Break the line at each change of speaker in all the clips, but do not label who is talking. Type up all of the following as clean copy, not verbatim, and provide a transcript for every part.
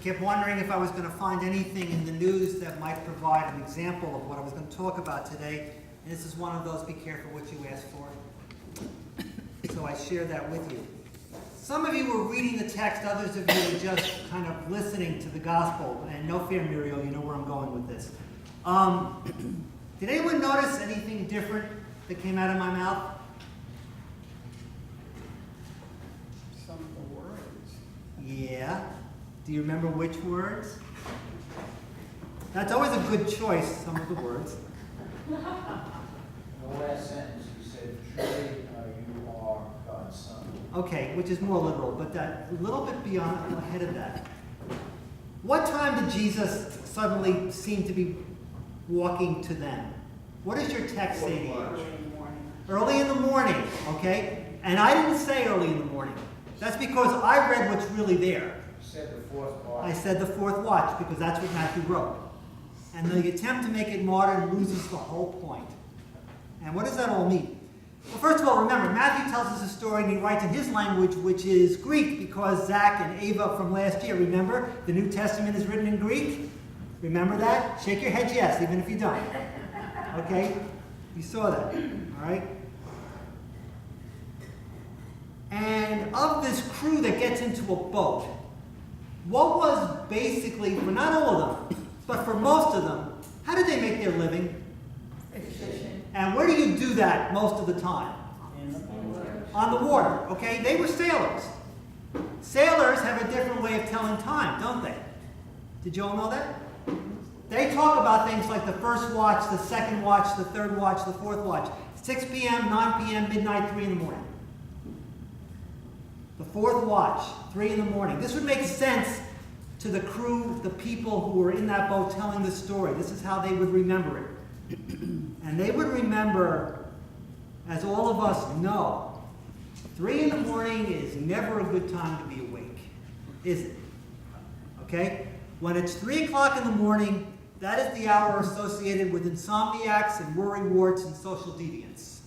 kept wondering if I was going to find anything in the news that might provide an example of what I was going to talk about today. And this is one of those, be careful what you ask for. So I share that with you. Some of you were reading the text, others of you were just kind of listening to the gospel. And no fear, Muriel, you know where I'm going with this. Did anyone notice anything different that came out of my mouth?
Some of the words.
Yeah. Do you remember which words? That's always a good choice, some of the words.
In the last sentence, you said, truly you are God's son.
Okay, which is more literal, but that a little bit beyond, ahead of that. What time did Jesus suddenly seem to be walking to them? What does your text say to you?
Early in the morning.
Early in the morning, okay? And I didn't say early in the morning. That's because I read what's really there.
You said the fourth watch.
I said the fourth watch because that's what Matthew wrote. And the attempt to make it modern loses the whole point. And what does that all mean? Well, first of all, remember, Matthew tells us a story and he writes in his language, which is Greek, because Zach and Ava from last year, remember, the New Testament is written in Greek? Remember that? Shake your head yes, even if you don't. Okay? You saw that, all right? And of this crew that gets into a boat, what was basically, for not all of them, but for most of them, how did they make their living?
Fishing.
And where do you do that most of the time?
In the water.
On the water, okay? They were sailors. Sailors have a different way of telling time, don't they? Did you all know that? They talk about things like the first watch, the second watch, the third watch, the fourth watch. 6 p.m., 9 p.m., midnight, 3 in the morning. The fourth watch, 3 in the morning. This would make sense to the crew, the people who were in that boat telling the story. This is how they would remember it. And they would remember, as all of us know, 3 in the morning is never a good time to be awake, is it? Okay? When it's 3 o'clock in the morning, that is the hour associated with insomniacs and worry warts and social deviance.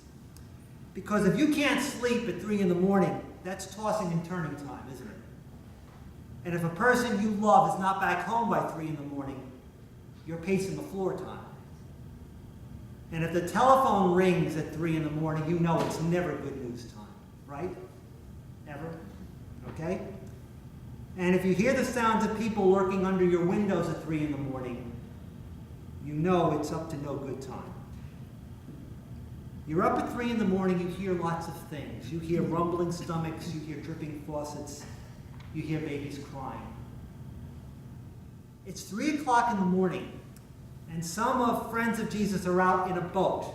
Because if you can't sleep at 3 in the morning, that's tossing and turning time, isn't it? And if a person you love is not back home by 3 in the morning, you're pacing the floor time. And if the telephone rings at 3 in the morning, you know it's never good news time, right? Never? Okay? And if you hear the sounds of people lurking under your windows at 3 in the morning, you know it's up to no good time. You're up at 3 in the morning, you hear lots of things. You hear rumbling stomachs, you hear dripping faucets, you hear babies crying. It's 3 o'clock in the morning, and some of friends of Jesus are out in a boat.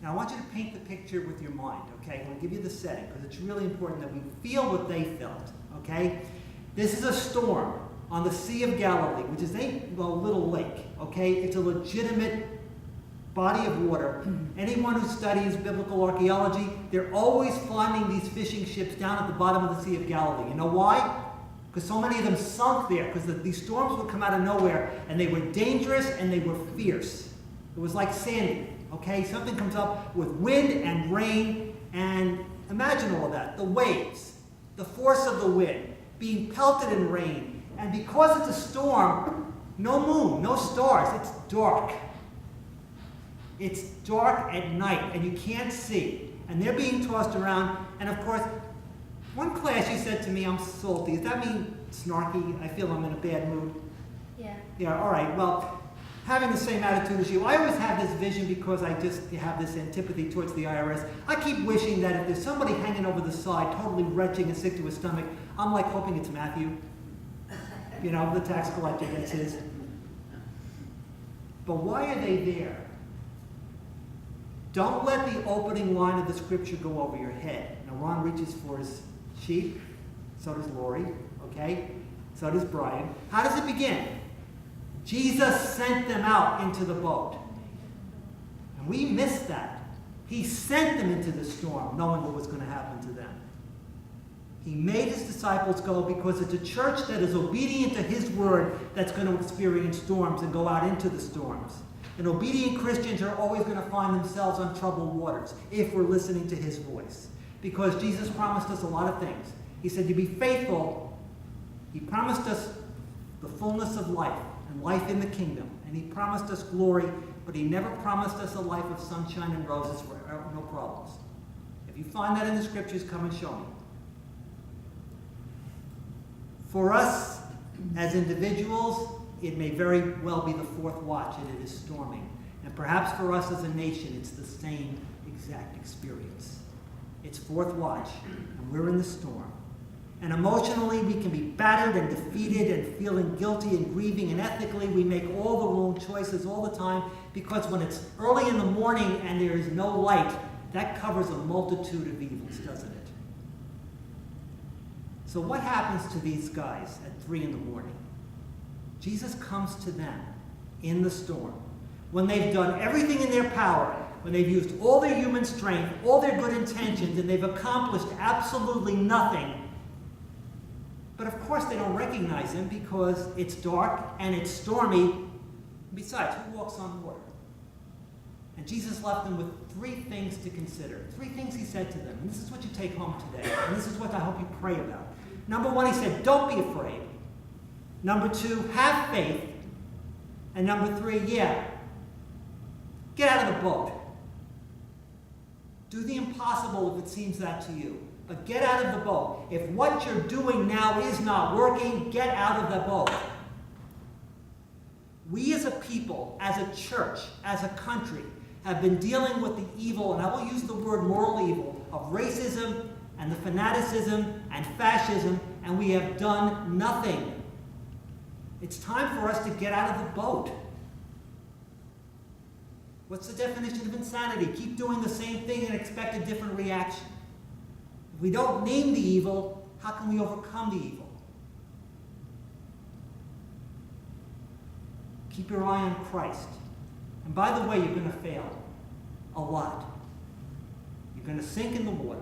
Now I want you to paint the picture with your mind, okay? I'm going to give you the setting, because it's really important that we feel what they felt, okay? This is a storm on the Sea of Galilee, which is a little lake, okay? It's a legitimate body of water. Anyone who studies biblical archaeology, they're always finding these fishing ships down at the bottom of the Sea of Galilee. You know why? Because so many of them sunk there, because these storms would come out of nowhere, and they were dangerous and they were fierce. It was like Sandy, okay? Something comes up with wind and rain, and imagine all of that. The waves, the force of the wind, being pelted in rain, and because it's a storm, no moon, no stars, it's dark. It's dark at night, and you can't see. And they're being tossed around. And of course, one class you said to me, I'm salty. Does that mean snarky? I feel I'm in a bad mood?
Yeah.
Yeah, all right. Well, having the same attitude as you, I always have this vision because I just have this antipathy towards the IRS. I keep wishing that if there's somebody hanging over the side, totally retching and sick to his stomach, I'm like hoping it's Matthew. You know, the tax collector, that's his. But why are they there? Don't let the opening line of the scripture go over your head. Now, Ron reaches for his sheep. So does Lori, okay? So does Brian. How does it begin? Jesus sent them out into the boat. And we missed that. He sent them into the storm, knowing what was going to happen to them. He made his disciples go because it's a church that is obedient to his word that's going to experience storms and go out into the storms. And obedient Christians are always going to find themselves on troubled waters if we're listening to his voice. Because Jesus promised us a lot of things. He said, you be faithful. He promised us the fullness of life and life in the kingdom. And he promised us glory, but he never promised us a life of sunshine and roses where no problems. If you find that in the scriptures, come and show me. For us, as individuals, it may very well be the fourth watch and it is storming. And perhaps for us as a nation, it's the same exact experience. It's fourth watch, and we're in the storm. And emotionally, we can be battered and defeated and feeling guilty and grieving. And ethically, we make all the wrong choices all the time because when it's early in the morning and there is no light, that covers a multitude of evils, doesn't it? So what happens to these guys at 3 in the morning? Jesus comes to them in the storm. When they've done everything in their power, when they've used all their human strength, all their good intentions, and they've accomplished absolutely nothing. But of course they don't recognize him because it's dark and it's stormy. Besides, who walks on water? And Jesus left them with 3 things to consider. 3 things he said to them. And this is what you take home today. And this is what I hope you pray about. Number 1, he said, don't be afraid. Number 2, have faith. And number 3, get out of the boat. Do the impossible if it seems that to you. But get out of the boat. If what you're doing now is not working, get out of the boat. We as a people, as a church, as a country, have been dealing with the evil, and I will use the word moral evil, of racism and the fanaticism and fascism, and we have done nothing. It's time for us to get out of the boat. What's the definition of insanity? Keep doing the same thing and expect a different reaction. If we don't name the evil, how can we overcome the evil? Keep your eye on Christ. And by the way, you're going to fail a lot. You're going to sink in the water.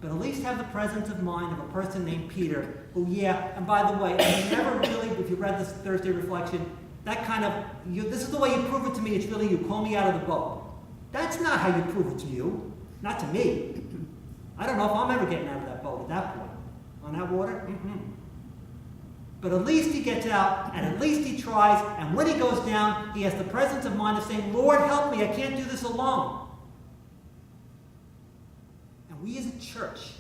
But at least have the presence of mind of a person named Peter, who, and by the way, I never really, if you read this Thursday reflection, that kind of, this is the way you prove it to me, it's really you call me out of the boat. That's not how you prove it to you. Not to me. I don't know if I'm ever getting out of that boat at that point. On that water? But at least he gets out, and at least he tries, and when he goes down, he has the presence of mind of saying, Lord, help me, I can't do this alone. And we as a church,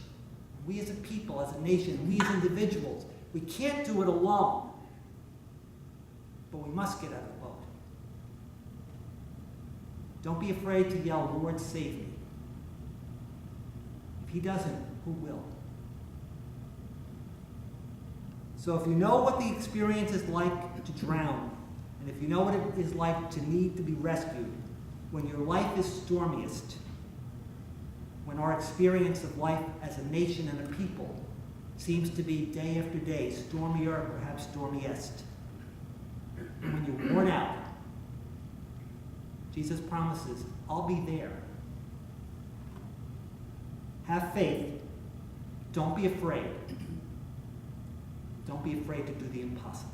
we as a people, as a nation, we as individuals, we can't do it alone. But we must get out of the boat. Don't be afraid to yell, Lord, save me. If he doesn't, who will? So if you know what the experience is like to drown, and if you know what it is like to need to be rescued, when your life is stormiest, when our experience of life as a nation and a people seems to be day after day stormier, perhaps stormiest, and when you're worn out, Jesus promises, I'll be there. Have faith. Don't be afraid. Don't be afraid to do the impossible.